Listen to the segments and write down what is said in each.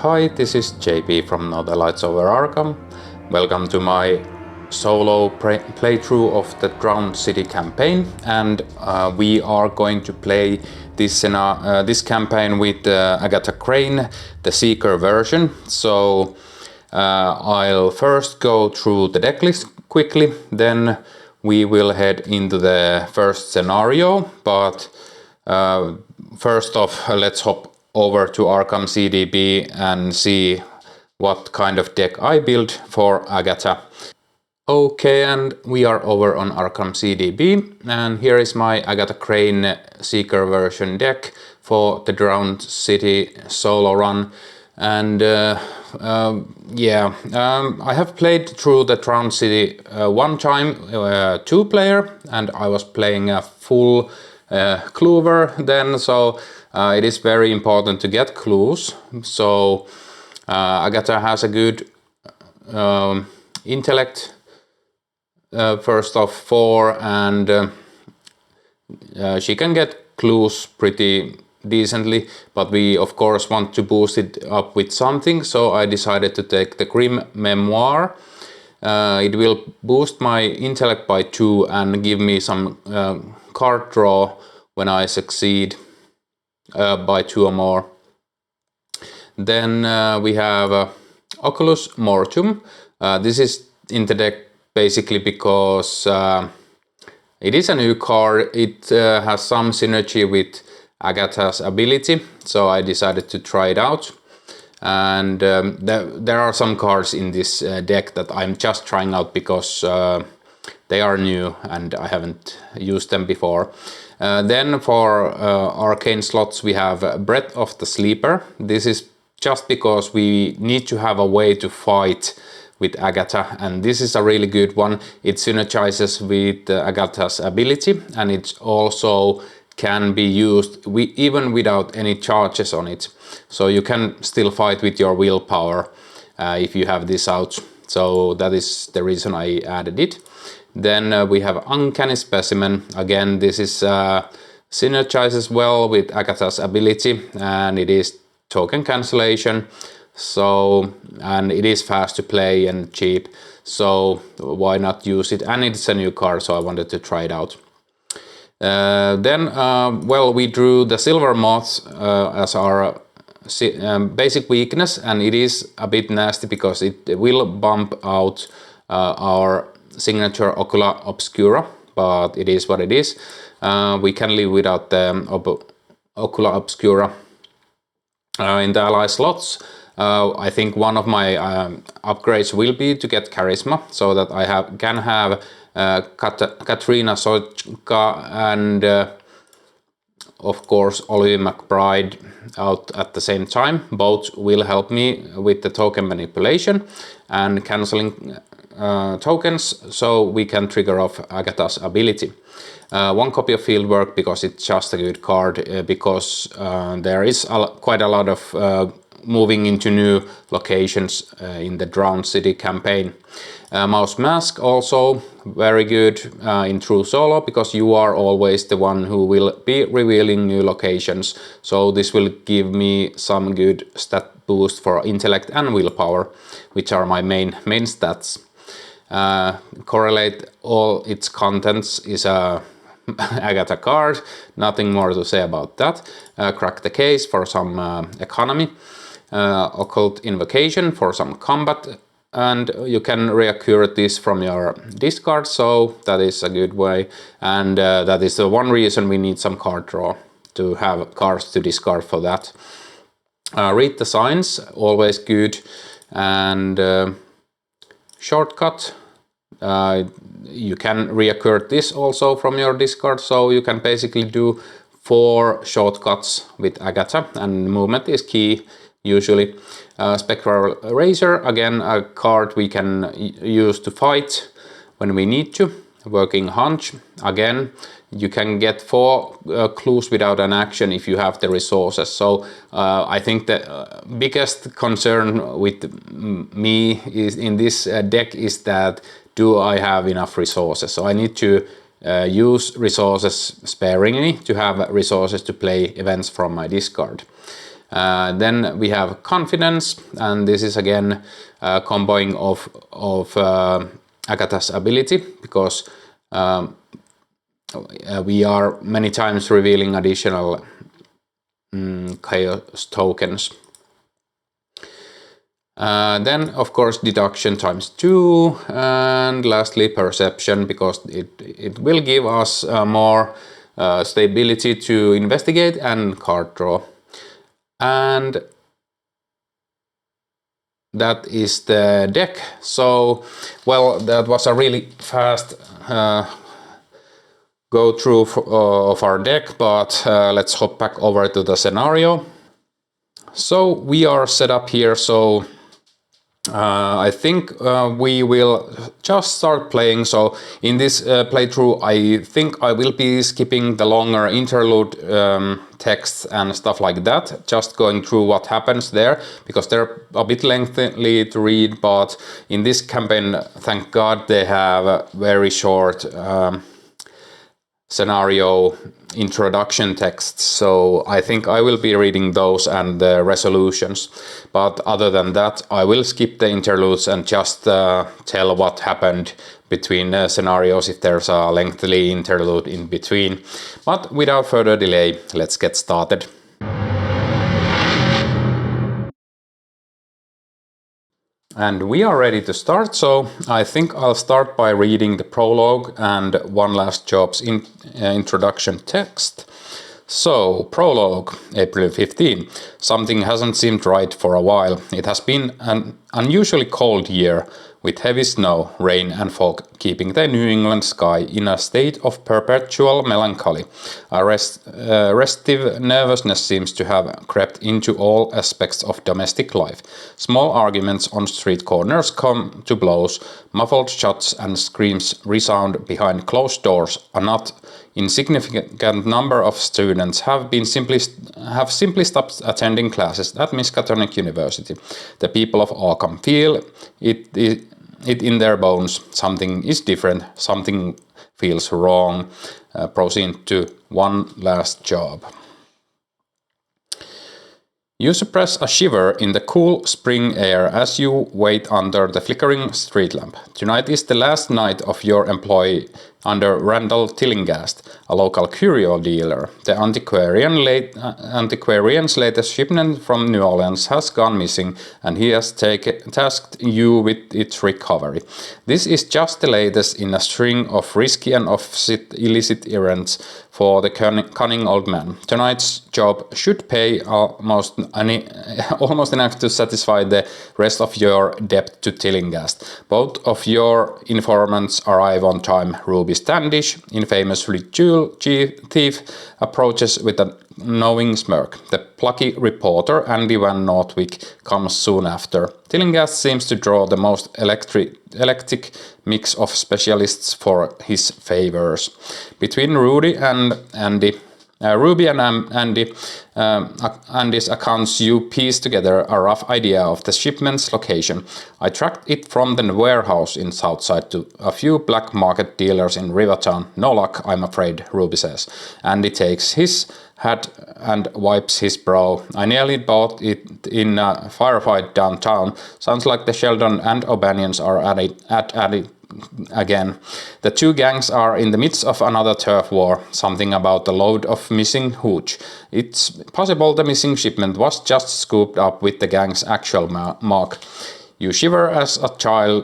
Hi, this is JP from No The Lights Over Arkham. Welcome to my solo playthrough of the Drowned City campaign, and we are going to play this campaign with Agatha Crane, the Seeker version. So I'll first go through the deck list quickly, then we will head into the first scenario, but first off, let's hop over to Arkham CDB and see what kind of deck I built for Agatha. Okay, and we are over on Arkham CDB, and here is my Agatha Crane Seeker version deck for the Drowned City solo run. And I have played through the Drowned City one time, 2-player, and I was playing a full cluever then, so it is very important to get clues. So Agatha has a good intellect, first of 4, and she can get clues pretty decently, but we of course want to boost it up with something, so I decided to take the Grim Memoir. It will boost my intellect by 2 and give me some card draw when I succeed by 2 or more. Then we have Oculus Mortum. This is in the deck basically because it is a new card. It has some synergy with Agatha's ability, so I decided to try it out. And there are some cards in this deck that I'm just trying out because they are new and I haven't used them before. Then for arcane slots we have Breath of the Sleeper. This is just because we need to have a way to fight with Agatha, and this is a really good one. It synergizes with Agatha's ability, and it also can be used even without any charges on it. So you can still fight with your willpower if you have this out. So that is the reason I added it. Then we have Uncanny Specimen. Again, this is synergizes well with Agatha's ability, and it is token cancellation. So, and it is fast to play and cheap, so why not use it? And it's a new card, so I wanted to try it out. Then we drew the Silver Moth as our basic weakness, and it is a bit nasty because it will bump out our signature Ocula Obscura, but it is what it is. We can live without the Ocula Obscura. In the ally slots, I think one of my upgrades will be to get Charisma, so that I can have Katrina Sojka and of course Olivia McBride out at the same time. Both will help me with the token manipulation and cancelling tokens, so we can trigger off Agatha's ability. 1 copy of Fieldwork because it's just a good card, because there is quite a lot of moving into new locations in the Drowned City campaign. Mouse Mask also very good in True Solo, because you are always the one who will be revealing new locations, so this will give me some good stat boost for intellect and willpower, which are my main stats. Correlate all its contents is a Agatha card, nothing more to say about that. Crack the Case for some economy. Occult Invocation for some combat, and you can reaccurate this from your discard, so that is a good way, and that is the one reason we need some card draw, to have cards to discard for that. Read the Signs, always good, and Shortcut, you can reoccur this also from your discard, so you can basically do 4 shortcuts with Agatha, and movement is key usually. Spectral Razor, again a card we can use to fight when we need to. Working Hunch, again you can get 4 clues without an action if you have the resources. So I think the biggest concern with me is in this deck is that do I have enough resources? So I need to use resources sparingly to have resources to play events from my discard. Then we have confidence, and this is again comboing of Agatha's ability, because we are many times revealing additional chaos tokens. Then of course deduction ×2, and lastly perception, because it will give us more stability to investigate and card draw. And that is the deck. So, well, that was a really fast go through of our deck, but let's hop back over to the scenario. So we are set up here, so I think we will just start playing. So in this playthrough, I think I will be skipping the longer interlude texts and stuff like that, just going through what happens there, because they're a bit lengthy to read, but in this campaign, thank God, they have a very short scenario introduction texts, so I think I will be reading those and the resolutions. But other than that, I will skip the interludes and just tell what happened between scenarios if there's a lengthy interlude in between. But without further delay, let's get started. And we are ready to start, so I think I'll start by reading the prologue and One Last Job's introduction text. So, prologue, April 15. Something hasn't seemed right for a while. It has been an unusually cold year, with heavy snow, rain and fog keeping the New England sky in a state of perpetual melancholy. A restive nervousness seems to have crept into all aspects of domestic life. Small arguments on street corners come to blows, muffled shots and screams resound behind closed doors. A not insignificant number of students have simply stopped attending classes at Miskatonic University. The people of Arkham feel it in their bones. Something is different, something feels wrong. Proceed to One Last Job. You suppress a shiver in the cool spring air as you wait under the flickering street lamp. Tonight is the last night of your employ under Randall Tillinghast, a local curio dealer. The antiquarian's latest shipment from New Orleans has gone missing, and he has tasked you with its recovery. This is just the latest in a string of risky and illicit errands for the cunning old man. Tonight's job should pay almost enough to satisfy the rest of your debt to Tillinghast. Both of your informants arrive on time. Ruby Standish, infamously jewel thief, approaches with a knowing smirk. The plucky reporter Andy Van Nortwick comes soon after. Tillinghast seems to draw the most eclectic mix of specialists for his favors. Between Ruby and Andy's accounts, you piece together a rough idea of the shipment's location. I tracked it from the warehouse in Southside to a few black market dealers in Rivertown. No luck, I'm afraid, Ruby says. Andy takes his hat and wipes his brow. I nearly bought it in a firefight downtown. Sounds like the Sheldon and O'Banions are at it again. The two gangs are in the midst of another turf war. Something about the load of missing hooch. It's possible the missing shipment was just scooped up with the gang's actual mark. You shiver as a chill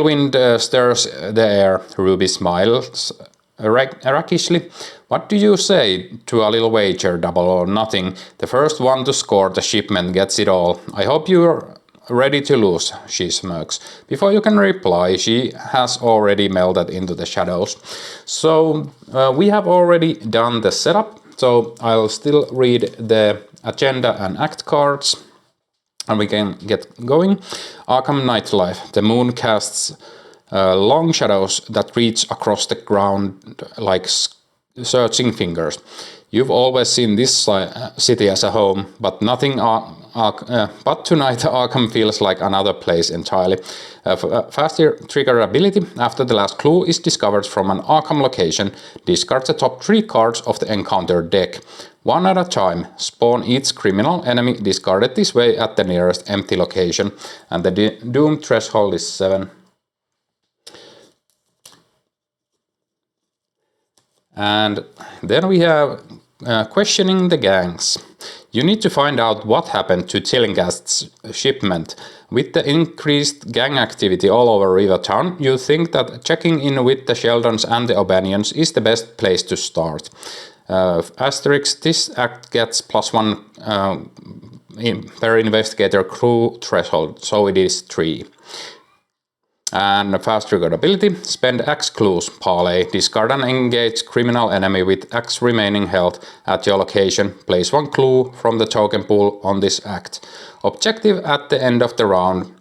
wind stirs the air. Ruby smiles rakishly. What do you say to a little wager, double or nothing? The first one to score the shipment gets it all. I hope you're ready to lose, she smirks. Before you can reply, she has already melted into the shadows. So we have already done the setup, so I'll still read the agenda and act cards, and we can get going. Arkham Nightlife. The moon casts long shadows that reach across the ground like searching fingers. You've always seen this city as a home, but but tonight Arkham feels like another place entirely. Faster trigger ability. After the last clue is discovered from an Arkham location, discard the top 3 cards of the encounter deck. One at a time. Spawn each criminal enemy discarded this way at the nearest empty location, and the doom threshold is 7. And then we have questioning the gangs. You need to find out what happened to Tillinghast's shipment. With the increased gang activity all over Rivertown, you think that checking in with the Sheldons and the O'Banions is the best place to start. Asterisk, this act gets +1 per investigator crew threshold, so it is 3. And fast triggered ability, spend X clues, parlay, discard and engage criminal enemy with X remaining health at your location, place 1 clue from the token pool on this act. Objective at the end of the round,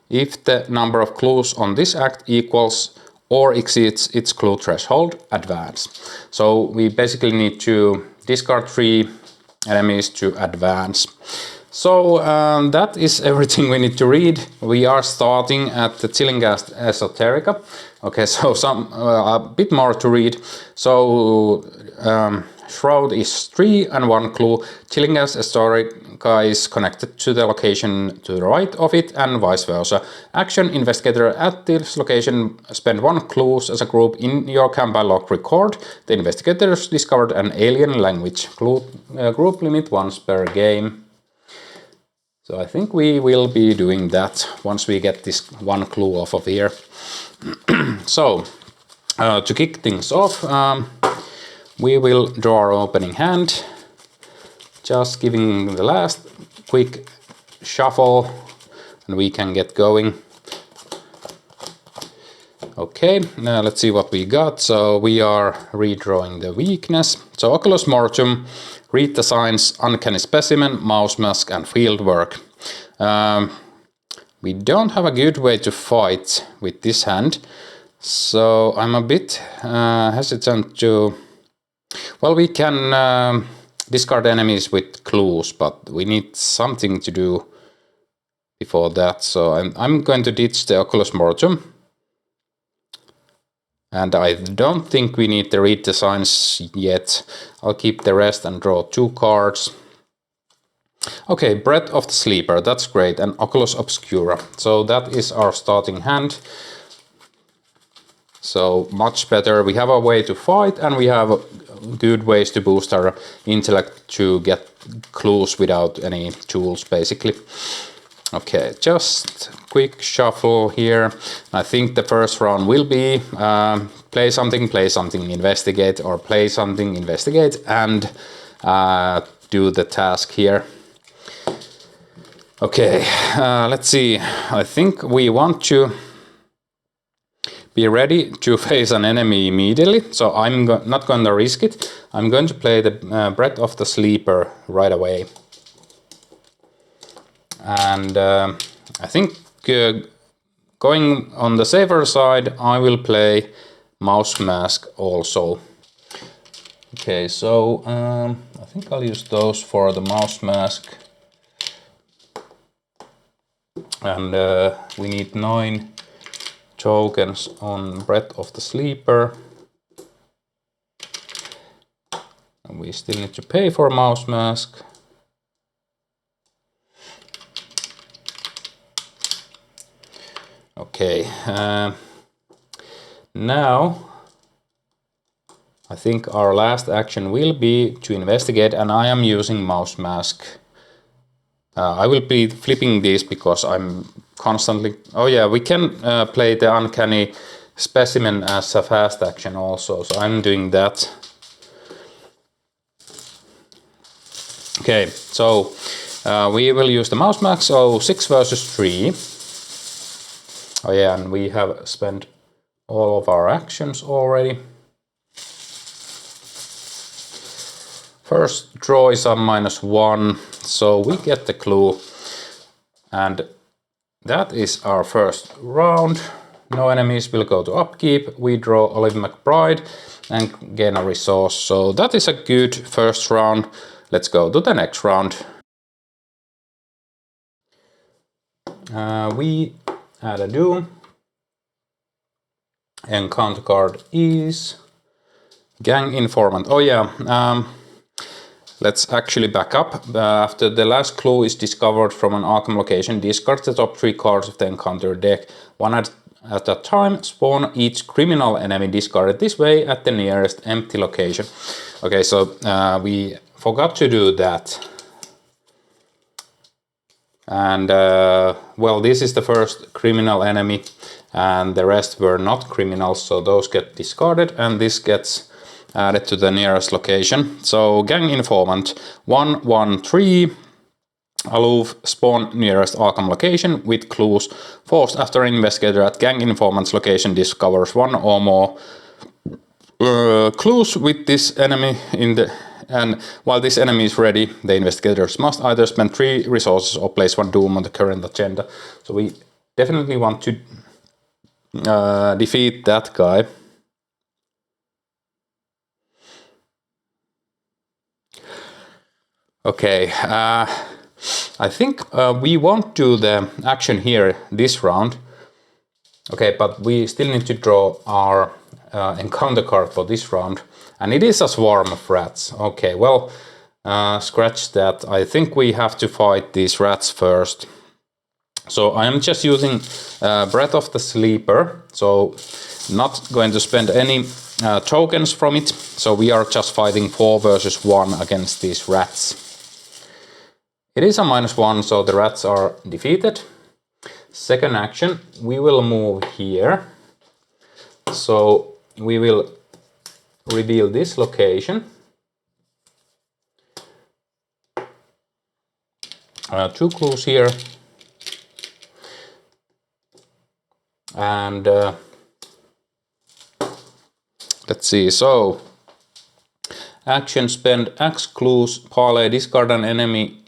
if the number of clues on this act equals or exceeds its clue threshold, advance. So we basically need to discard 3 enemies to advance. So that is everything we need to read. We are starting at the Tillinghast Esoterica. Okay, so a bit more to read. So Shroud is 3 and 1 clue. Tillinghast Esoterica is connected to the location to the right of it and vice versa. Action: investigator at this location spend 1 clues as a group in your campaign log record. The investigators discovered an alien language. Group limit once per game. So I think we will be doing that once we get this 1 clue off of here. So, to kick things off, we will draw our opening hand. Just giving the last quick shuffle and we can get going. Okay, now let's see what we got. So we are redrawing the weakness. So Oculus Mortum, read the signs, Uncanny Specimen, Mouse Mask and Fieldwork. We don't have a good way to fight with this hand, so I'm a bit hesitant to... Well, we can discard enemies with clues, but we need something to do before that, so I'm going to ditch the Oculus Mortum. And I don't think we need the read the signs yet. I'll keep the rest and draw 2 cards. Okay, Breath of the Sleeper, that's great, and Oculus Obscura. So that is our starting hand. So much better. We have a way to fight and we have good ways to boost our intellect to get clues without any tools, basically. Okay, just quick shuffle here. I think the first round will be play something, investigate, or play something, investigate, and do the task here. Okay, let's see. I think we want to be ready to face an enemy immediately, so I'm not going to risk it. I'm going to play the Breath of the Sleeper right away. And I think going on the safer side, I will play Mouse Mask also. Okay, so I think I'll use those for the Mouse Mask. And we need 9 tokens on Breath of the Sleeper. And we still need to pay for Mouse Mask. Okay, now I think our last action will be to investigate, and I am using Mouse Mask. I will be flipping these because I'm constantly... Oh yeah, we can play the Uncanny Specimen as a fast action also, so I'm doing that. Okay, so we will use the Mouse Mask, so 6 versus 3. Oh yeah, and we have spent all of our actions already. First draw is a -1, so we get the clue. And that is our first round. No enemies will go to upkeep. We draw Olive McBride and gain a resource. So that is a good first round. Let's go to the next round. We add a do. Encounter card is Gang Informant. Oh yeah, let's actually back up. After the last clue is discovered from an Arkham location, discard the top 3 cards of the encounter deck. One at a time, spawn each criminal enemy discarded this way at the nearest empty location. Okay, so we forgot to do that. And well, this is the first criminal enemy and the rest were not criminals, so those get discarded and this gets added to the nearest location. So Gang Informant 113 aloof, spawn nearest Arkham location with clues. Forced after an investigator at Gang Informant's location discovers one or more clues with this enemy and while this enemy is ready, the investigators must either spend 3 resources or place 1 doom on the current agenda. So we definitely want to defeat that guy. Okay, I think we won't do the action here this round. Okay, but we still need to draw our encounter card for this round. And it is a swarm of rats. Okay, well, scratch that. I think we have to fight these rats first. So I am just using Breath of the Sleeper. So not going to spend any tokens from it. So we are just fighting 4 versus 1 against these rats. It is a -1, so the rats are defeated. Second action, we will move here. So we will reveal this location. 2 clues here. And let's see, so action, spend X clues, parlay, discard an enemy,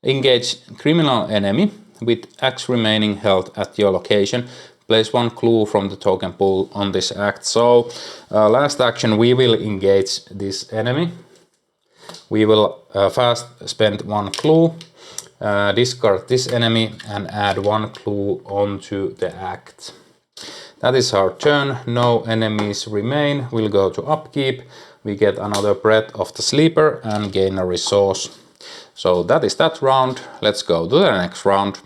engage criminal enemy with X remaining health at your location. Place 1 clue from the token pool on this act. So last action, we will engage this enemy. We will fast spend 1 clue, discard this enemy and add 1 clue onto the act. That is our turn. No enemies remain. We'll go to upkeep. We get another Breath of the Sleeper and gain a resource. So that is that round. Let's go to the next round.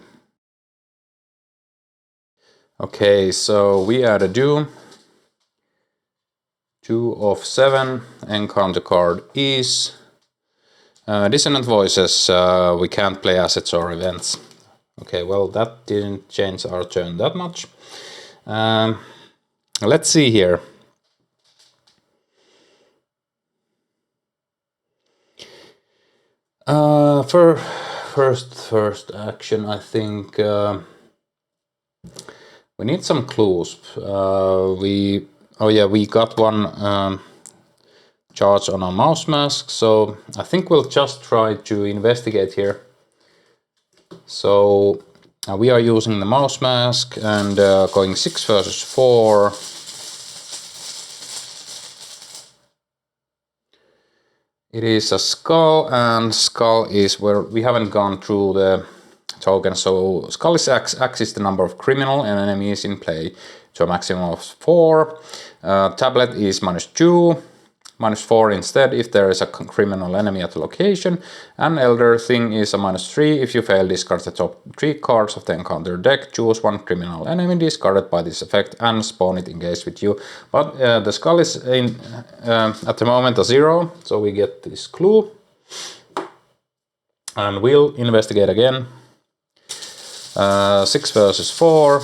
Okay, so we add a do. 2 of 7. Encounter card is Dissonant Voices. We can't play assets or events. Okay, well, that didn't change our turn that much. Let's see here. For first action, I think we need some clues. We got 1 charge on our mouse mask, so I think we'll just try to investigate here. So we are using the mouse mask and going 6 versus 4. It is a skull, and skull is where we haven't gone through the token. So skull is X is the number of criminal and enemies in play to a maximum of 4. Tablet is -2, -4 instead if there is a criminal enemy at the location. And Elder Thing is a -3. If you fail, discard the top 3 cards of the encounter deck. Choose 1 criminal enemy discarded by this effect and spawn it engaged with you. But the skull is at the moment a 0, so we get this clue. And we'll investigate again. 6 versus 4.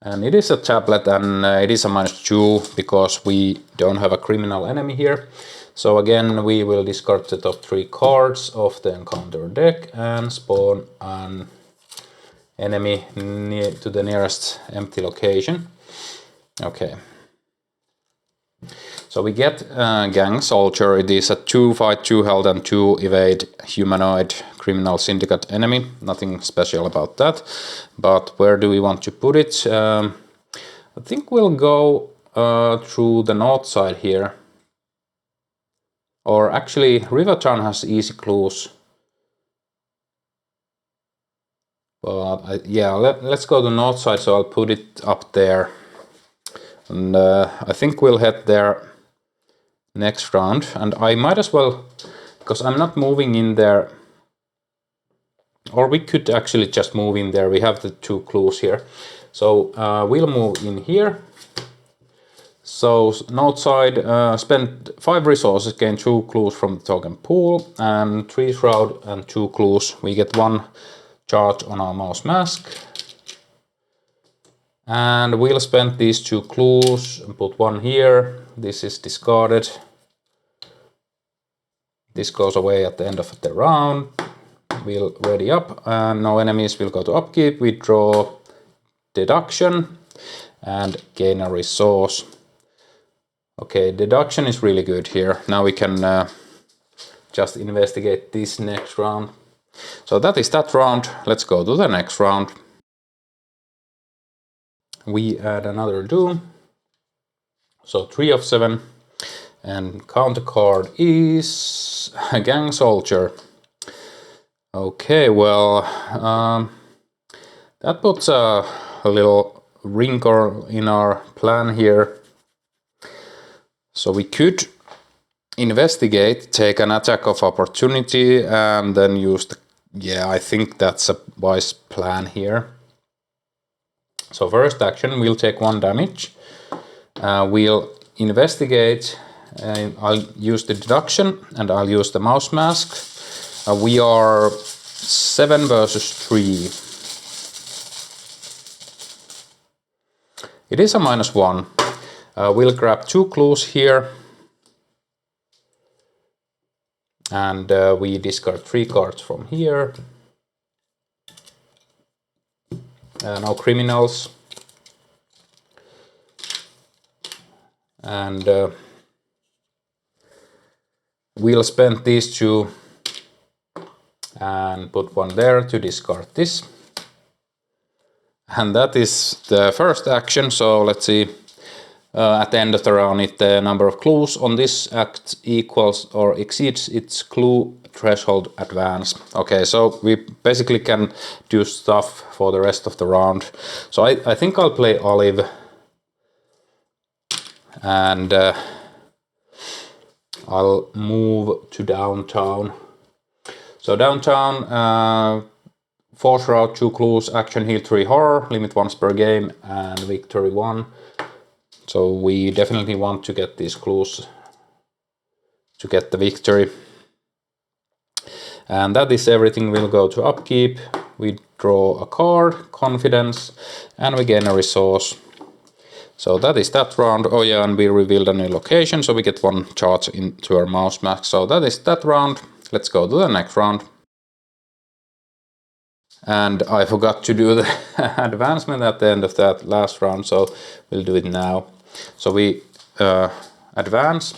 And it is a tablet and it is a -2 because we don't have a criminal enemy here. So again, we will discard the top 3 cards of the encounter deck and spawn an enemy to the nearest empty location. Okay. So we get Gang Soldier. It is a 2 fight, 2 health and 2 evade humanoid criminal syndicate enemy. Nothing special about that. But where do we want to put it? I think we'll go through the north side here. Or actually, Rivertown has easy clues. But yeah, let's go to the north side, so I'll put it up there. And I think we'll head there next round. And I might as well, because I'm not moving in there. Or we could actually just move in there. We have the 2 clues here. So we'll move in here. So north side, spend 5 resources, gain 2 clues from the token pool, and 3 shroud and 2 clues. We get 1 charge on our mouse mask. And we'll spend these 2 clues and put 1 here. This is discarded. This goes away at the end of the round. We'll ready up, and no enemies will go to upkeep. We draw deduction and gain a resource. Okay, deduction is really good here. Now we can just investigate this next round. So that is that round. Let's go to the next round. We add another doom. So 3 of 7. And counter card is a Gang Soldier. Okay, well, that puts a little wrinkle in our plan here. So we could investigate, take an attack of opportunity, and then use the... Yeah, I think that's a wise plan here. So first action, we'll take 1 damage. We'll investigate, I'll use the deduction, and I'll use the mouse mask. We are 7 versus 3. It is a -1. We'll grab 2 clues here. And we discard 3 cards from here. No criminals. And we'll spend these 2 and put 1 there to discard this. And that is the first action, so let's see. At the end of the round, if the number of clues on this act equals or exceeds its clue threshold, advance. Okay, so we basically can do stuff for the rest of the round. So I think I'll play Olive. And I'll move to downtown. So downtown, force route, 2 clues, action, heal 3 horror, limit once per game, and victory 1. So we definitely want to get these clues to get the victory. And that is everything. We'll go to upkeep. We draw a card, confidence, and we gain a resource. So that is that round. Oh yeah, and we revealed a new location, so we get 1 charge into our mouse mask. So that is that round. Let's go to the next round. And I forgot to do the advancement at the end of that last round, so we'll do it now. So we advance.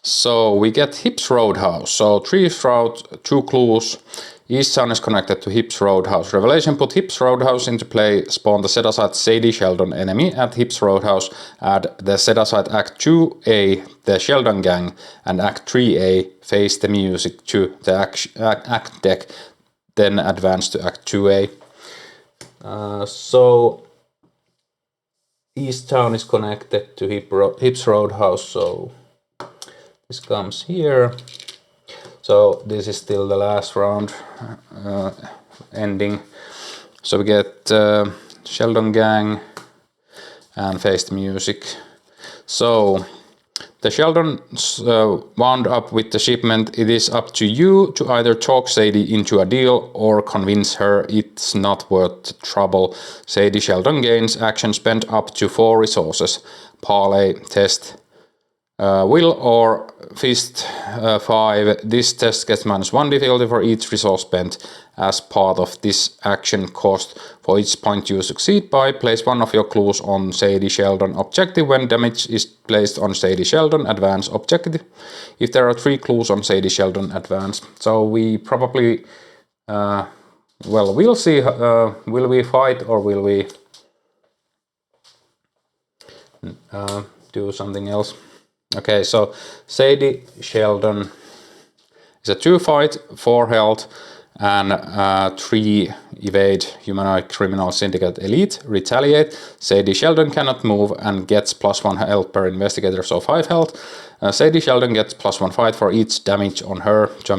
So we get Hips Roadhouse. So 3 shroud, 2 clues. East Town is connected to Hips Roadhouse. Revelation, put Hips Roadhouse into play. Spawn the set-aside Sadie Sheldon enemy at Hips Roadhouse. Add the set-aside Act 2A, the Sheldon Gang, and Act 3A, face the music to the act deck. Then advance to Act 2A. So East Town is connected to Hips Roadhouse. So this comes here. So this is still the last round ending. So we get Sheldon Gang and face the music. So the Sheldons wound up with the shipment. It is up to you to either talk Sadie into a deal or convince her it's not worth the trouble. Sadie Sheldon gains action spent up to 4 resources. Parlay, test, Will or Fist 5. This test gets -1 difficulty for each resource spent as part of this action cost. For each point you succeed by, place one of your clues on Sadie Sheldon objective. When damage is placed on Sadie Sheldon, advance objective. If there are 3 clues on Sadie Sheldon, advance. So we probably... well, we'll see. Will we fight or will we do something else? Okay, so Sadie Sheldon is a 2 fight, 4 health, and 3 evade, humanoid criminal syndicate elite, retaliate. Sadie Sheldon cannot move and gets +1 health per investigator, so 5 health. Sadie Sheldon gets +1 fight for each damage on her, to a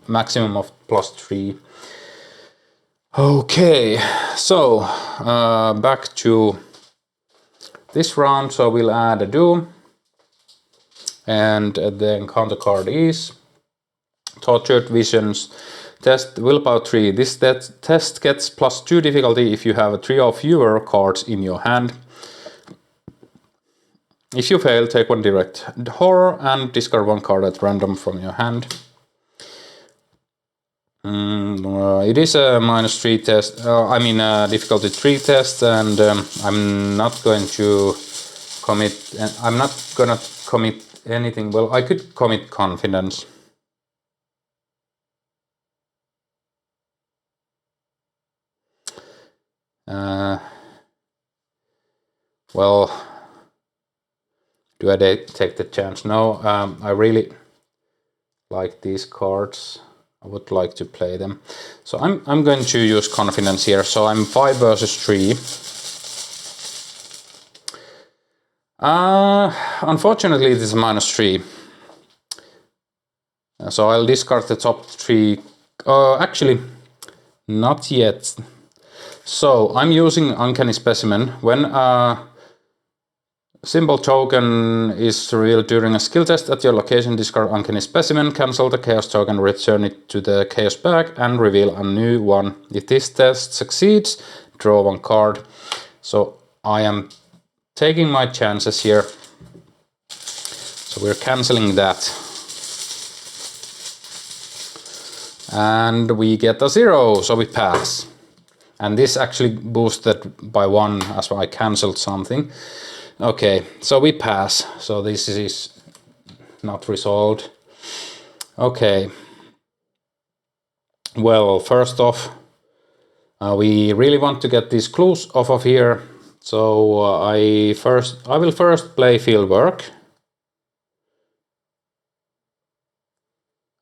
maximum of +3. Okay, so back to this round, so we'll add a do. And the encounter card is Tortured Visions. Test Willpower 3. This test gets +2 difficulty if you have 3 or fewer cards in your hand. If you fail, take 1 direct horror and discard 1 card at random from your hand. It is a -3 test, difficulty 3 test, and I'm not going to commit, I'm not gonna commit anything. Well, I could commit confidence. Well, do I take the chance? No, I really like these cards. I would like to play them. So I'm going to use confidence here. So I'm 5 versus 3. Unfortunately, it is -3. So I'll discard the top 3. Actually, not yet. So I'm using Uncanny Specimen. When a symbol token is revealed during a skill test at your location, discard Uncanny Specimen, cancel the Chaos token, return it to the Chaos bag, and reveal a new one. If this test succeeds, draw 1 card. So I am taking my chances here. So we're cancelling that. And we get a 0, so we pass. And this actually boosted by 1 as I cancelled something. Okay, so we pass. So this is not resolved. Okay. Well, first off, we really want to get these clues off of here. So I will first play Fieldwork.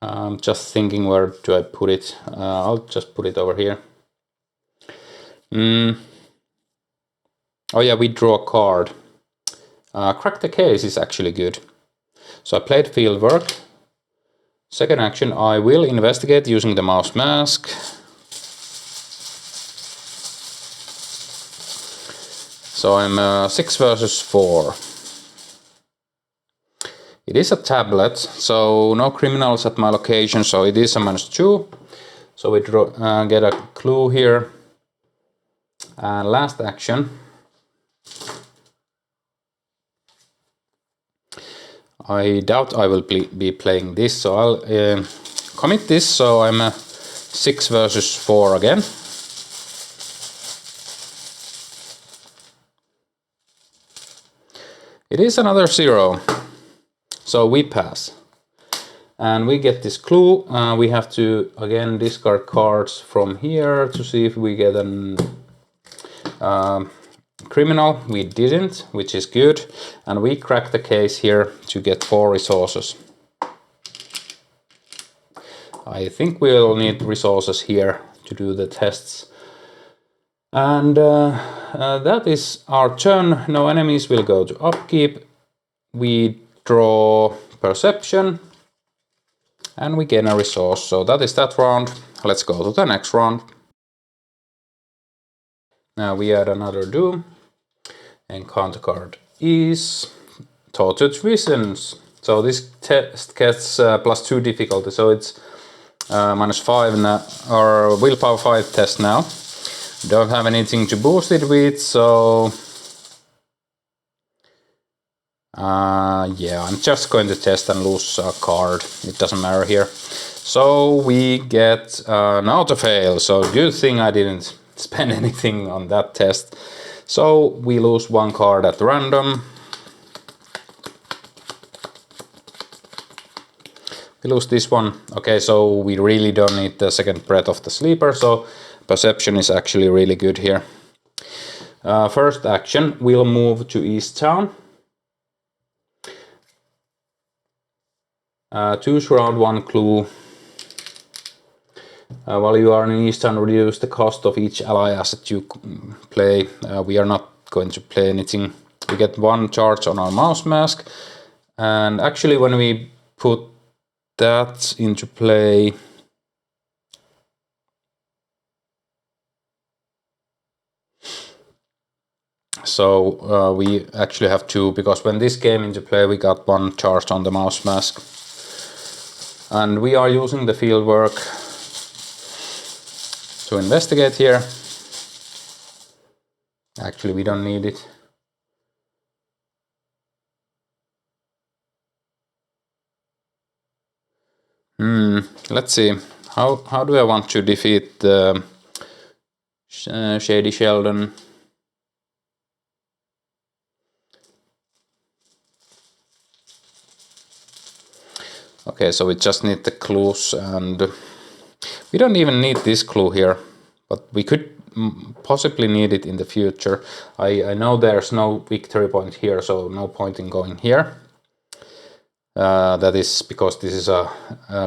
I'm just thinking, where do I put it? I'll just put it over here. Oh yeah, we draw a card. Crack the Case is actually good. So I played Fieldwork. Second action, I will investigate using the mouse mask. So I'm 6 versus 4. It is a tablet, so no criminals at my location, so it is a -2. So we get a clue here. Last action. I doubt I will be playing this, so I'll commit this, so I'm 6 versus 4 again. It is another 0. So we pass. And we get this clue. We have to again discard cards from here to see if we get an criminal. We didn't, which is good. And we crack the case here to get 4 resources. I think we'll need resources here to do the tests. And that is our turn. No enemies will go to upkeep. We draw Perception. And we gain a resource. So that is that round. Let's go to the next round. Now we add another do. Encounter card is Tortured Visions. So this test gets +2 difficulty. So it's -5 now, or willpower 5 test now. Don't have anything to boost it with, so Yeah, I'm just going to test and lose a card. It doesn't matter here. So we get an auto fail. So good thing I didn't spend anything on that test. So we lose one card at random. We lose this one. Okay, so we really don't need the second breath of the sleeper. So perception is actually really good here. First action, we'll move to East Town. Choose round 1 clue. While you are in East Town, reduce the cost of each ally asset you play. We are not going to play anything. We get 1 charge on our mouse mask. And actually when we put that into play, so we actually have 2, because when this came into play we got 1 charge on the mouse mask. And we are using the field work to investigate here. Actually we don't need it. Let's see. How do I want to defeat the Shady Sheldon? Okay, so we just need the clues, and we don't even need this clue here, but we could possibly need it in the future. I know there's no victory point here, so no point in going here. That is because this is a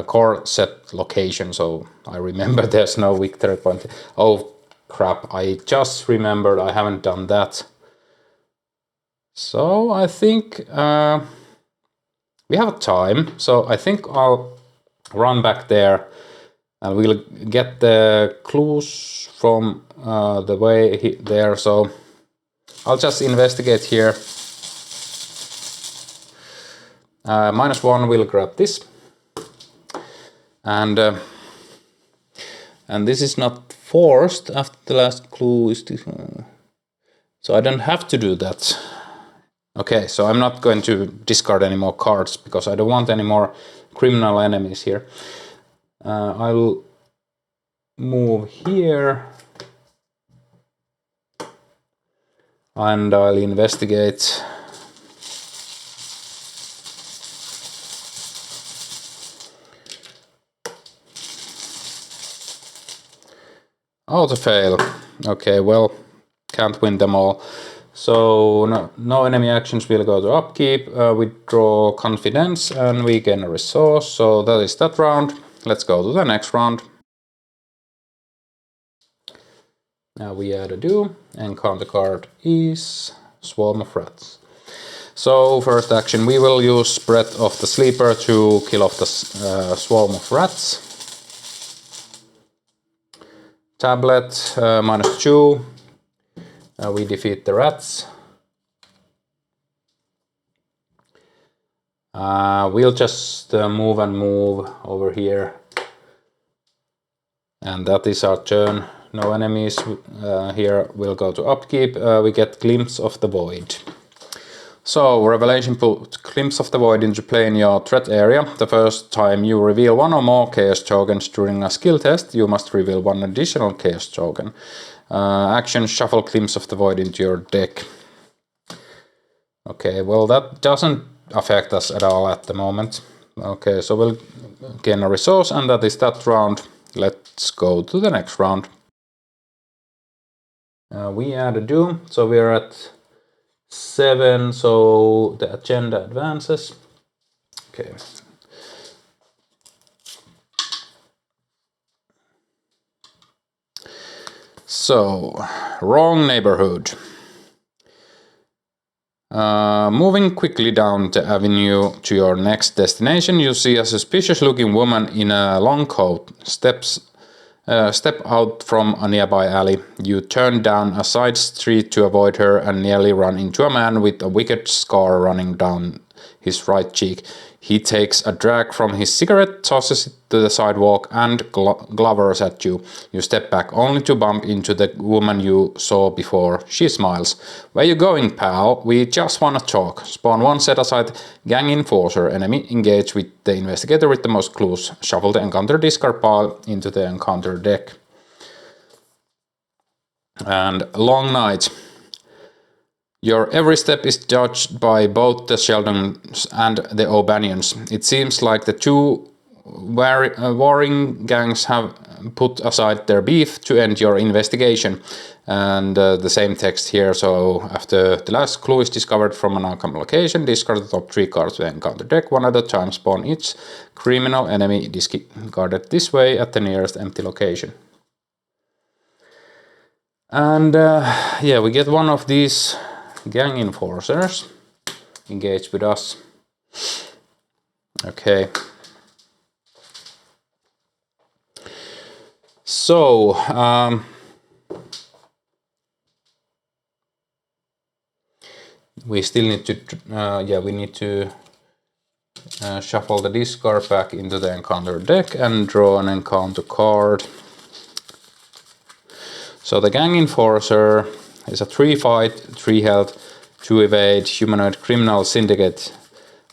core set location, so I remember there's no victory point. Oh crap, I just remembered I haven't done that. So I think we have time, so I think I'll run back there and we'll get the clues from the way there. So I'll just investigate here. -1 will grab this, and this is not forced after the last clue is this, so I don't have to do that. Okay, so I'm not going to discard any more cards because I don't want any more criminal enemies here. I'll move here and I'll investigate. Auto fail. Okay, well, can't win them all. So no enemy actions will go to upkeep. Withdraw confidence and we gain a resource. So that is that round. Let's go to the next round. Now we add a do. Encounter card is Swarm of Rats. So first action, we will use Breath of the Sleeper to kill off the Swarm of Rats. Tablet, -2. We defeat the rats. We'll just move over here. And that is our turn. No enemies here. Will go to upkeep. We get Glimpse of the Void. So, Revelation put Glimpse of the Void into play in your threat area. The first time you reveal 1 or more Chaos Tokens during a skill test, you must reveal 1 additional Chaos Token. Action, shuffle Glimpse of the Void into your deck. Okay, well that doesn't affect us at all at the moment. Okay, so we'll gain a resource and that is that round. Let's go to the next round. We add a do, so we're at 7, so the agenda advances. Okay. So, wrong neighborhood. Moving quickly down the avenue to your next destination, you see a suspicious-looking woman in a long coat. Step out from a nearby alley. You turn down a side street to avoid her and nearly run into a man with a wicked scar running down his right cheek. He takes a drag from his cigarette, tosses it to the sidewalk, and glovers at you. You step back only to bump into the woman you saw before. She smiles. Where you going, pal? We just wanna talk. Spawn 1 set aside gang enforcer. Enemy engage with the investigator with the most clues. Shuffle the encounter discard pile into the encounter deck. And long night. Your every step is judged by both the Sheldons and the O'Banions. It seems like the two warring gangs have put aside their beef to end your investigation. And the same text here, so after the last clue is discovered from an Arkham location, discard the top 3 cards of the encounter deck, one at a time, spawn each criminal enemy discarded this way at the nearest empty location. And yeah, we get one of these gang enforcers engage with us. Okay. So we still need to we need to shuffle the discard back into the encounter deck and draw an encounter card. So the gang enforcer is a 3 fight, 3 health, 2 evade, humanoid criminal syndicate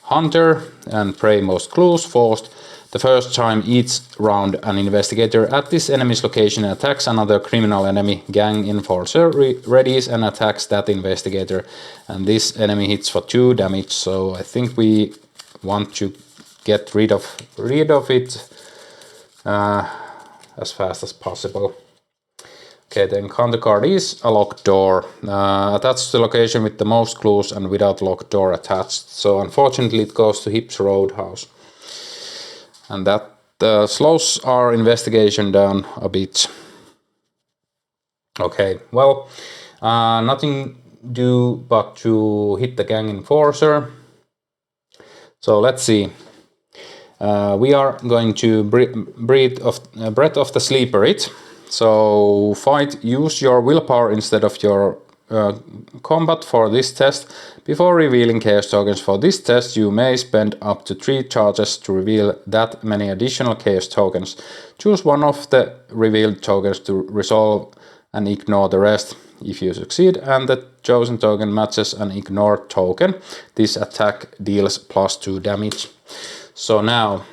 hunter, and prey most clues forced. The first time each round an investigator at this enemy's location attacks another criminal enemy, gang enforcer readies and attacks that investigator, and this enemy hits for 2 damage. So I think we want to get rid of it as fast as possible. Okay, the encounter card is a locked door, attached to the location with the most clues and without locked door attached. So unfortunately it goes to Hips Roadhouse. And that slows our investigation down a bit. Okay, well, nothing do but to hit the gang enforcer. So let's see. We are going to breath of the sleeper it. So fight, use your willpower instead of your combat for this test. Before revealing chaos tokens for this test, you may spend up to 3 charges to reveal that many additional chaos tokens. Choose one of the revealed tokens to resolve and ignore the rest. If you succeed and the chosen token matches an ignored token, this attack deals +2 damage. So now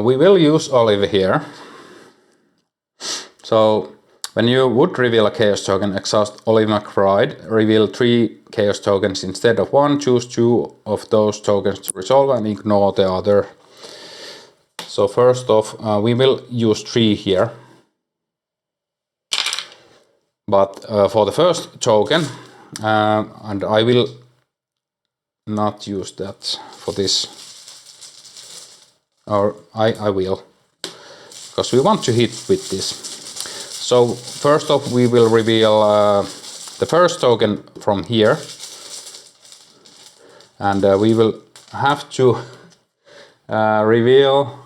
we will use Olive here. So when you would reveal a chaos token, exhaust Olive McBride, reveal 3 chaos tokens instead of 1, choose 2 of those tokens to resolve and ignore the other. So first off, we will use 3 here. But for the first token, and I will not use that for this, or I will, because we want to hit with this. So first off, we will reveal the first token from here, and we will have to reveal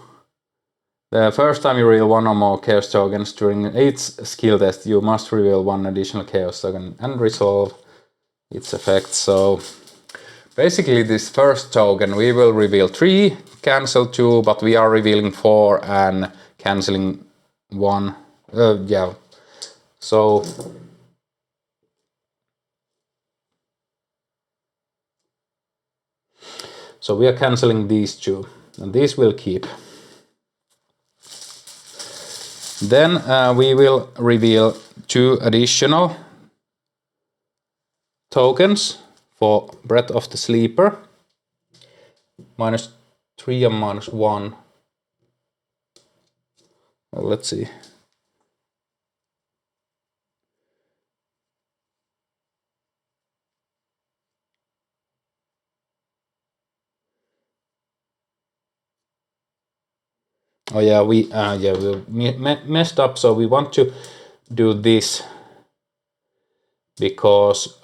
the first time you reveal 1 or more chaos tokens during each skill test. You must reveal 1 additional chaos token and resolve its effect. So basically, this first token we will reveal 3, cancel 2, but we are revealing 4 and cancelling 1. Yeah. So we are cancelling these 2, and these will keep. Then we will reveal 2 additional tokens for Breath of the Sleeper. -3 and -1. Well, let's see. Oh yeah, we messed up, so we want to do this because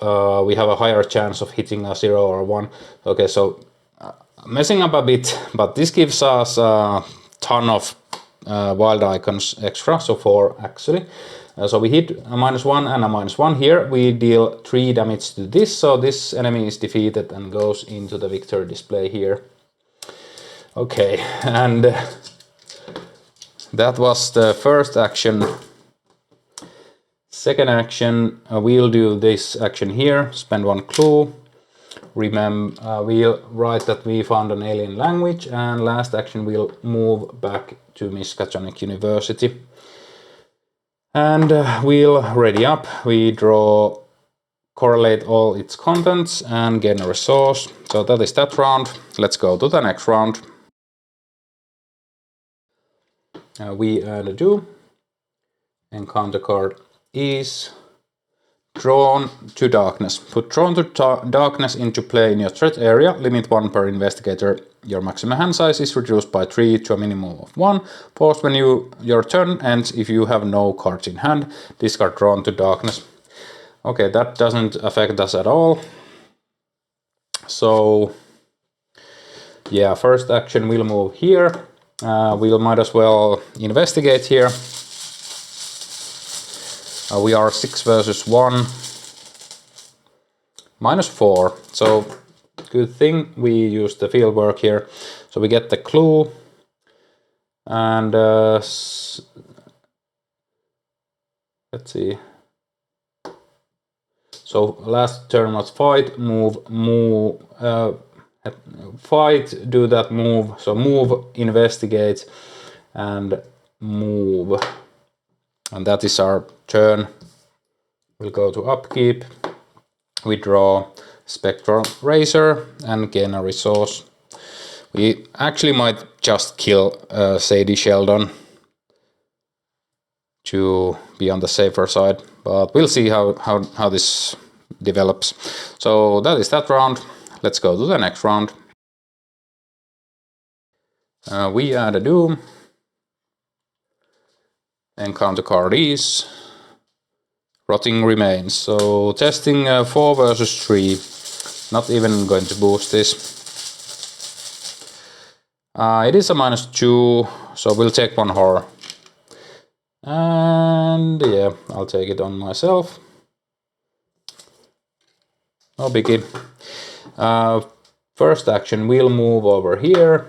we have a higher chance of hitting a 0 or 1. Okay, so messing up a bit, but this gives us a ton of wild icons extra, so 4 actually. So we hit a -1 and a -1 here. We deal 3 damage to this, so this enemy is defeated and goes into the victory display here. Okay, and that was the first action. Second action, we'll do this action here, spend 1 clue. Remember, we'll write that we found an alien language, and last action we'll move back to Miskatonic University. And we'll ready up, we draw, correlate all its contents and gain a resource. So that is that round. Let's go to the next round. We add a do. Encounter card is Drawn to Darkness. Put Drawn to Darkness into play in your threat area. Limit 1 per investigator. Your maximum hand size is reduced by 3 to a minimum of 1. Pause when your turn ends if you have no cards in hand. Discard Drawn to Darkness. Okay, that doesn't affect us at all. So, yeah, first action we'll move here. We'll might as well investigate here. We are 6 versus 1. -4. So good thing we use the field work here. So we get the clue. And let's see. So last turn was fight, move, fight, do that move. So move, investigate, and move. And that is our turn. We'll go to upkeep. We draw Spectral Razor and gain a resource. We actually might just kill Sadie Sheldon to be on the safer side, but we'll see how this develops. So that is that round. Let's go to the next round. We add a do. Encounter card is Rotting Remains. So testing 4 versus 3. Not even going to boost this. It is a -2, so we'll take 1 horror. And yeah, I'll take it on myself. No biggie. First action, we'll move over here.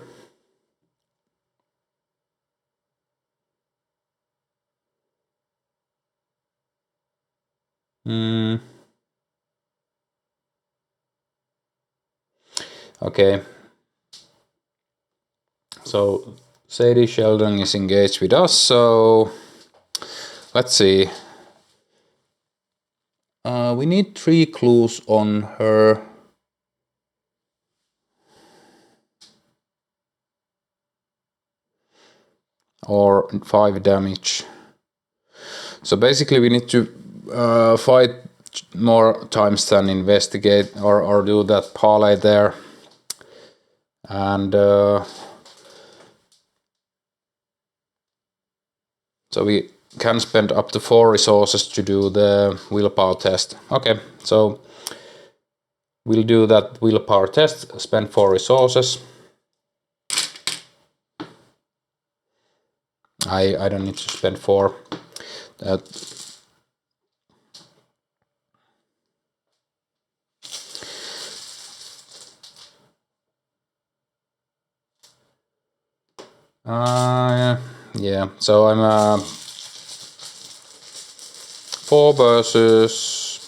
Okay. So Sadie Sheldon is engaged with us, so let's see. We need 3 clues on her. Or 5 damage. So basically we need to fight more times than investigate or do that parlay there. And so we can spend up to 4 resources to do the willpower test. Okay, so we'll do that willpower test, spend 4 resources. I don't need to spend 4. Yeah, so I'm 4 versus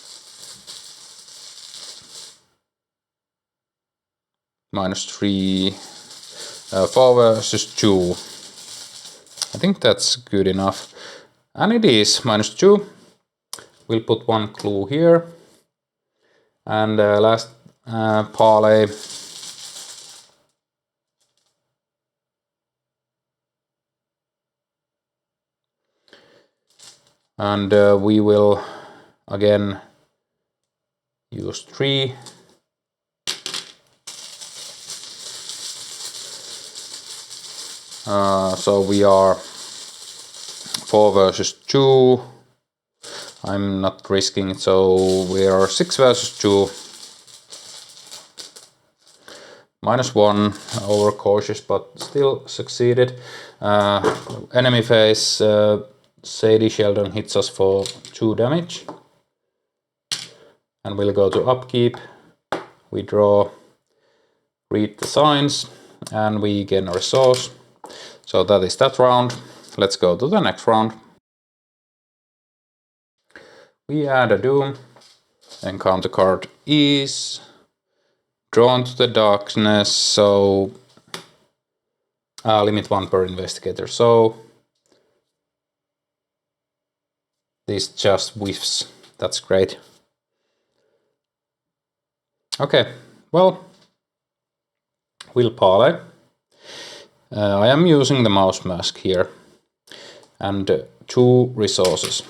-3, 4 versus 2. I think that's good enough. And it is -2. We'll put 1 clue here. And last parlay. And we will again use 3. So we are 4 versus 2. I'm not risking it, so we are 6 versus 2. -1, overcautious, but still succeeded. Enemy phase, Sadie Sheldon hits us for 2 damage. And we'll go to upkeep. We draw, read the signs, and we gain a resource. So that is that round. Let's go to the next round. We add a Doom. Encounter card is Drawn to the Darkness, so limit 1 per investigator. So this just whiffs. That's great. Okay, well, we'll parlay. I am using the mouse mask here and 2 resources.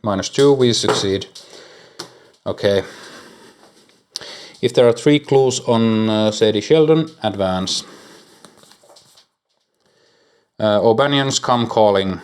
-2, we succeed. Okay. If there are 3 clues on Sadie Sheldon, advance. O'Banions come calling.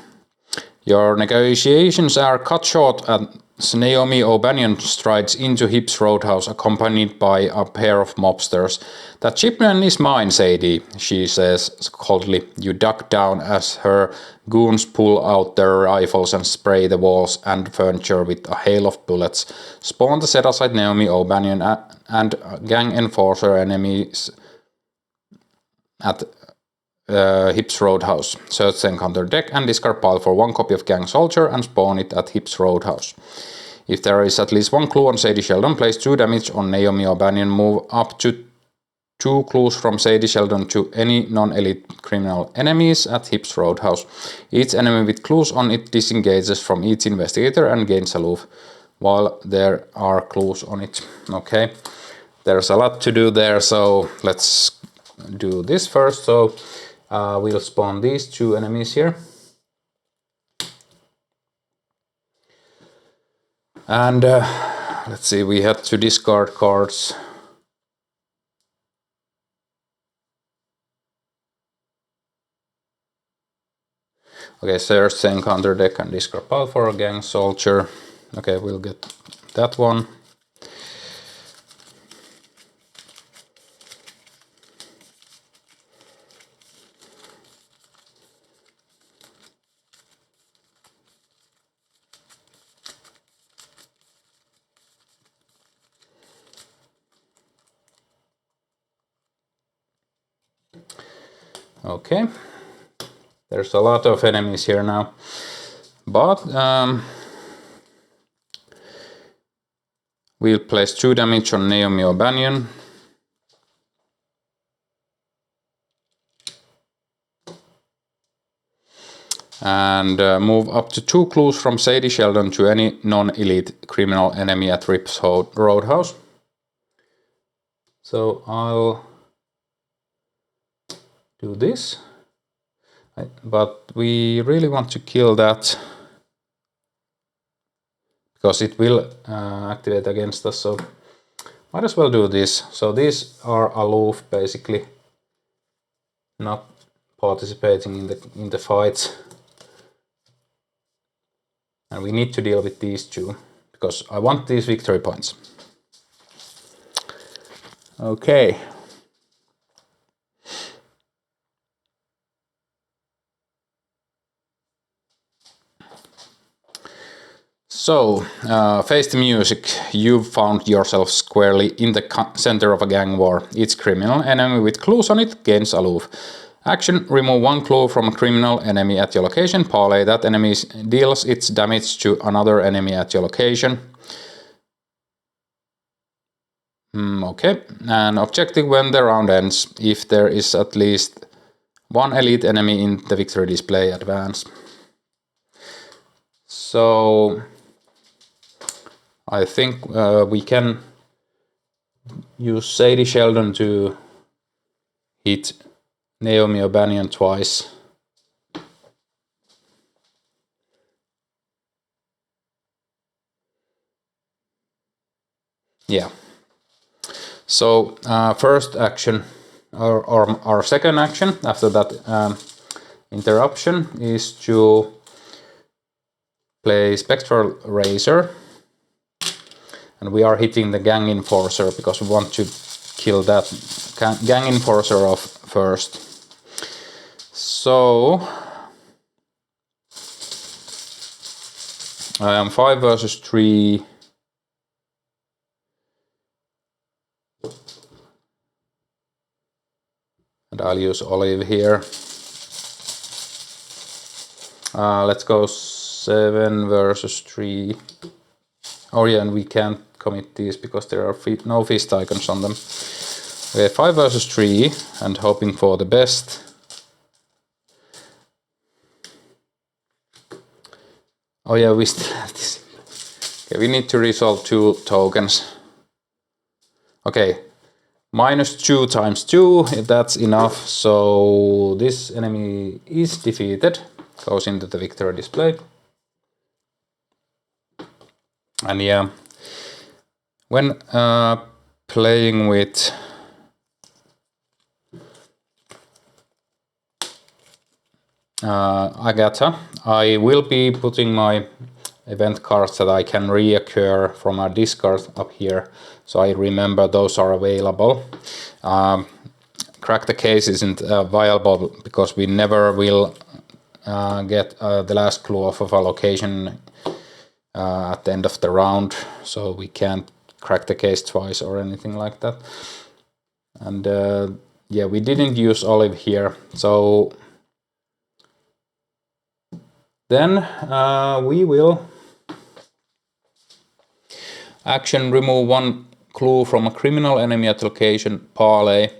Your negotiations are cut short as Naomi O'Banion strides into Hip's Roadhouse accompanied by a pair of mobsters. That shipment is mine, Sadie, she says coldly. You duck down as her goons pull out their rifles and spray the walls and furniture with a hail of bullets. Spawn the set-aside Naomi O'Banion and gang enforcer enemies at Hip's Roadhouse. Search the encounter deck and discard pile for 1 copy of Gang Soldier and spawn it at Hip's Roadhouse. If there is at least 1 clue on Sadie Sheldon, place 2 damage on Naomi O'Banion. Move up to 2 clues from Sadie Sheldon to any non-elite criminal enemies at Hip's Roadhouse. Each enemy with clues on it disengages from each investigator and gains aloof while there are clues on it. Okay, there's a lot to do there, so let's do this first. So we'll spawn these 2 enemies here. And let's see, we had to discard cards. Okay, search the encounter deck and discard pile for a Gang Soldier. Okay, we'll get that one. Okay, there's a lot of enemies here now, but we'll place 2 damage on Naomi O'Banion. And move up to 2 clues from Sadie Sheldon to any non-elite criminal enemy at Rip's Roadhouse. So I'll do this, but we really want to kill that because it will activate against us, so might as well do this. So these are aloof, basically not participating in the fights, and we need to deal with these 2 because I want these victory points. Okay. So, face the music. You've found yourself squarely in the center of a gang war. Each criminal enemy with clues on it gains aloof. Action: remove 1 clue from a criminal enemy at your location. Parlay that enemy deals its damage to another enemy at your location. Okay, and objective when the round ends. If there is at least 1 elite enemy in the victory display, advance. So I think we can use Sadie Sheldon to hit Naomi O'Banion twice. Yeah. So first action, or our second action, after that interruption is to play Spectral Razor, and we are hitting the Gang Enforcer because we want to kill that Gang Enforcer off first. So I am 5 versus 3. And I'll use Olive here. Let's go 7 versus 3. Oh yeah, and we can't commit these because there are no fist icons on them. Okay, 5 versus 3 and hoping for the best. Oh yeah, we still have this. Okay, we need to resolve 2 tokens. Okay, -2 times 2, if that's enough. So this enemy is defeated. Goes into the victory display. And yeah, when playing with Agatha, I will be putting my event cards that I can reoccur from our discard up here, so I remember those are available. Crack the Case isn't viable because we never will get the last clue off of a location at the end of the round, so we can't crack the case twice or anything like that. And yeah, we didn't use Olive here, so then we will action remove 1 clue from a criminal enemy at location Parley.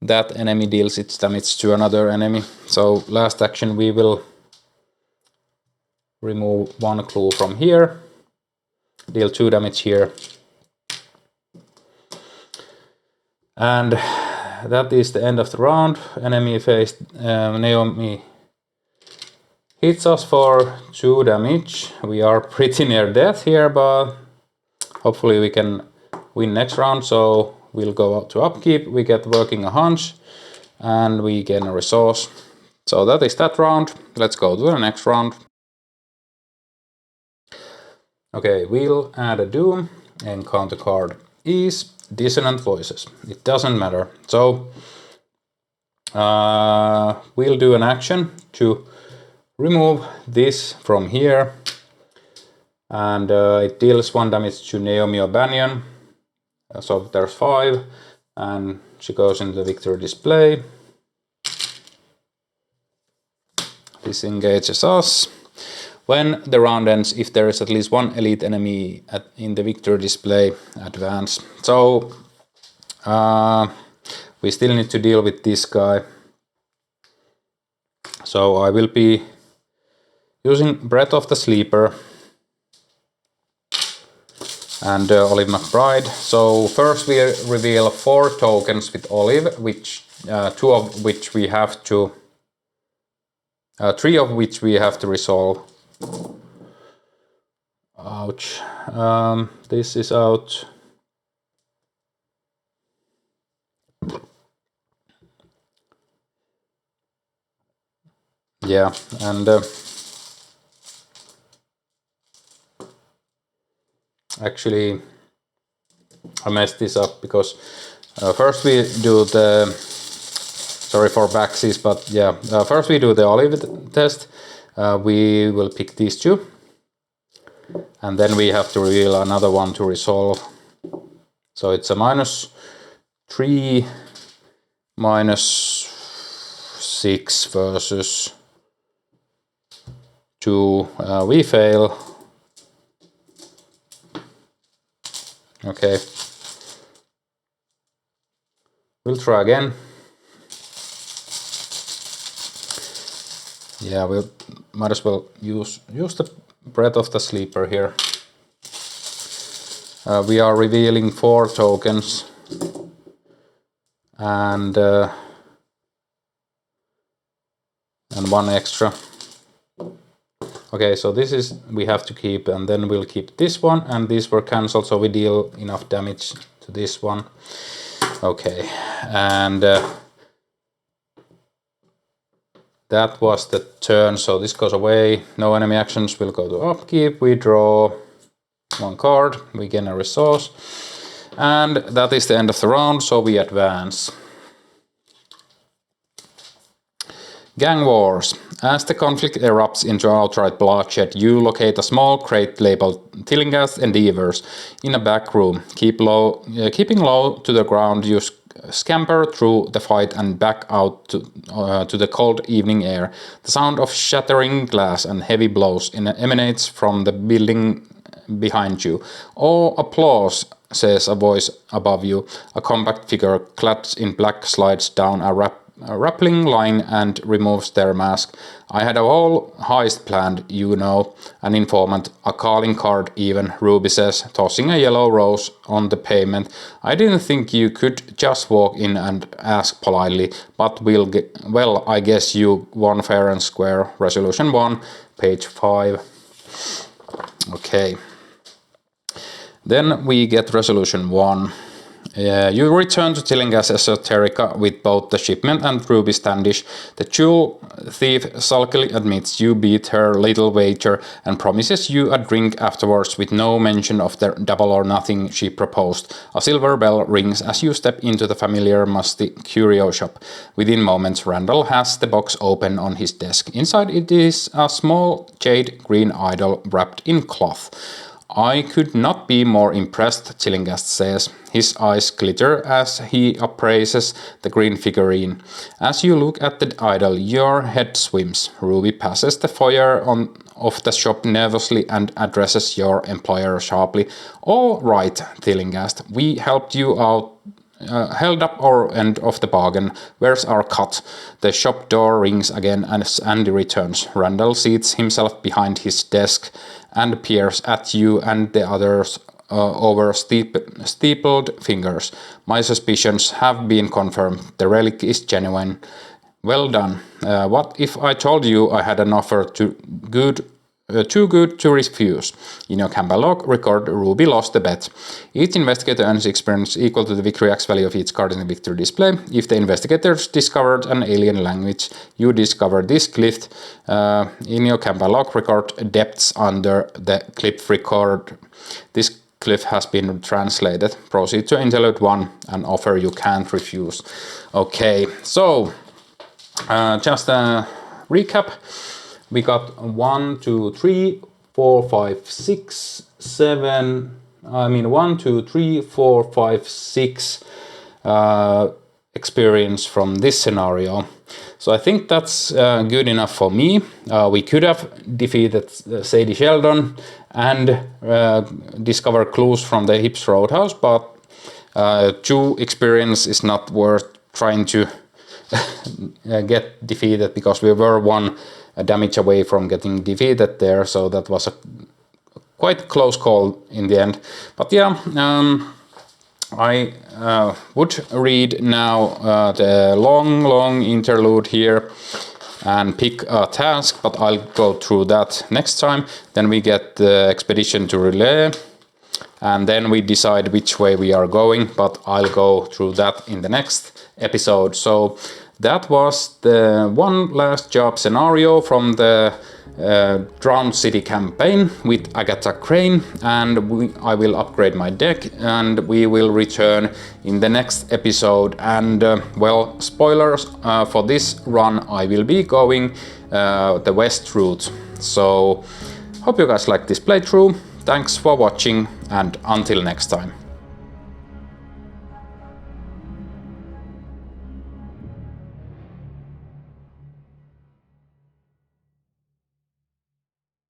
That enemy deals its damage to another enemy. So last action we will remove 1 clue from here, deal 2 damage here, and that is the end of the round. Enemy faced Naomi hits us for 2 damage. We are pretty near death here, but hopefully we can win next round. So we'll go out to upkeep, we get working a hunch, and we gain a resource. So that is that round. Let's go to the next round. Okay, we'll add a Doom. Encounter card is Dissonant Voices. It doesn't matter. So we'll do an action to remove this from here, and it deals 1 damage to Naomi O'Banion. So there's 5, and she goes into the victory display. This engages us. When the round ends, if there is at least 1 elite enemy in the victory display, advance. So we still need to deal with this guy. So I will be using Breath of the Sleeper and Olive McBride. So first we reveal 4 tokens with Olive, which 2 of which we have to 3 of which we have to resolve. Ouch. This is out. Yeah, and actually I messed this up because first we do the, sorry for backsies, but yeah, first we do the Olive test. We will pick these 2, and then we have to reveal another one to resolve. So it's a -3, -6 versus 2. We fail. Okay. We'll try again. Yeah, we might as well use the Breath of the Sleeper here. We are revealing 4 tokens, and 1 extra. Okay, so this is we have to keep, and then we'll keep this one, and these were cancelled, so we deal enough damage to this one. Okay, and that was the turn, so this goes away. No enemy actions will go to upkeep. We draw 1 card, we gain a resource, and that is the end of the round, so we advance. Gang Wars. As the conflict erupts into outright bloodshed, you locate a small crate labeled Tillinghast Endeavors in a back room. Keeping low to the ground, you scamper through the fight and back out to the cold evening air. The sound of shattering glass and heavy blows emanates from the building behind you. "Oh, applause," says a voice above you. A compact figure clad in black slides down a rappelling line and removes their mask. "I had a whole heist planned, you know." An informant, a calling card even, Ruby says, tossing a yellow rose on the pavement. "I didn't think you could just walk in and ask politely, but well, I guess you won fair and square." Resolution 1, page 5. Okay. Then we get Resolution 1. You return to Tillinghast Esoterica with both the shipment and Ruby Standish. The jewel thief sulkily admits you beat her little wager and promises you a drink afterwards with no mention of the double or nothing she proposed. A silver bell rings as you step into the familiar musty curio shop. Within moments, Randall has the box open on his desk. Inside it is a small jade green idol wrapped in cloth. "I could not be more impressed," Tillinghast says. His eyes glitter as he appraises the green figurine. As you look at the idol, your head swims. Ruby passes the foyer of the shop nervously and addresses your employer sharply. "All right, Tillinghast, we helped you out. Held up our end of the bargain. Where's our cut?" The shop door rings again as Andy returns. Randall seats himself behind his desk and peers at you and the others over steepled fingers. "My suspicions have been confirmed. The relic is genuine." "Well done. What if I told you I had an offer too good to refuse?" In your Campbell log record, Ruby lost the bet. Each investigator earns experience equal to the victory axe value of each card in the victory display. If the investigators discovered an alien language, you discover this glyph. In your Campbell log record, depths under the glyph record. This glyph has been translated. Proceed to Interlude 1, an offer you can't refuse. Okay, so just a recap. We got 1, 2, 3, 4, 5, 6, 7. 1, 2, 3, 4, 5, 6 experience from this scenario. So I think that's good enough for me. We could have defeated Sadie Sheldon and discover clues from the Hips Roadhouse, but 2 experience is not worth trying to get defeated, because we were 1 damage away from getting defeated there, so that was a quite close call in the end. But yeah, I would read now the long interlude here and pick a task, but I'll go through that next time. Then we get the expedition to Relay, and then we decide which way we are going, but I'll go through that in the next episode. So that was the one last job scenario from the Drowned City campaign with Agatha Crane, and I will upgrade my deck and we will return in the next episode. And well, spoilers for this run, I will be going the west route. So hope you guys like this playthrough. Thanks for watching, and until next time.